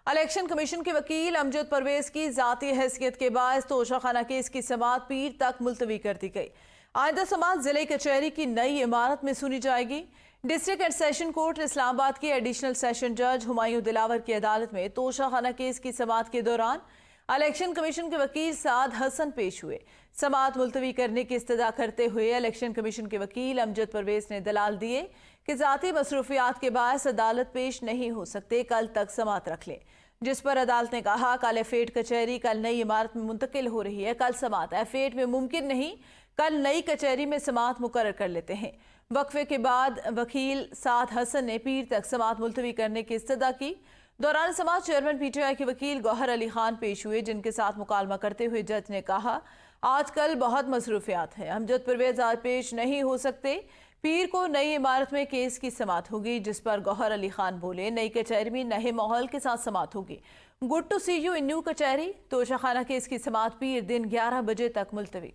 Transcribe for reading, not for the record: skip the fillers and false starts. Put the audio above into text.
Election commission کے وکیل امجد پرویز کی ذاتی حیثیت کے باعث توشہ خانہ کیس کی سماعت پیر تک ملتوی کر دی گئی۔ آئندہ سماعت ضلع کچہری کی نئی عمارت میں سنی جائے گی۔ ڈسٹرکٹ اینڈ سیشن کورٹ اسلام آباد کے ایڈیشنل سیشن جج ہمایوں دلاور کی عدالت میں توشہ خانہ کیس کی سماعت کے دوران الیکشن کمیشن کے وکیل سعد حسن پیش ہوئے۔ سماعت ملتوی کرنے کی استدعا کرتے ہوئے الیکشن کمیشن کے وکیل امجد پرویز نے دلال دیے کہ ذاتی مصروفیات کے باعث عدالت پیش نہیں ہو سکتے، کل تک سماعت رکھ لیں، جس پر عدالت نے کہا کل ایف8 کچہری کل نئی عمارت میں منتقل ہو رہی ہے، کل سماعت ایف8 میں ممکن نہیں، کل نئی کچہری میں سماعت مقرر کر لیتے ہیں۔ وقفے کے بعد وکیل سعد حسن نے پیر تک سماعت ملتوی کرنے کی استدعا کی۔ دوران سماعت چیئرمین پی ٹی آئی کے وکیل گوہر علی خان پیش ہوئے، جن کے ساتھ مکالمہ کرتے ہوئے جج نے کہا آج کل بہت مصروفیات ہیں، امجد پرویز آج پیش نہیں ہو سکتے، پیر کو نئی عمارت میں کیس کی سماعت ہوگی، جس پر گوہر علی خان بولے نئی کچہری میں نئے ماحول کے ساتھ سماعت ہوگی۔ Good to see you in new کچہری۔ توشہ خانہ کیس کی سماعت پیر دن 11 بجے تک ملتوی۔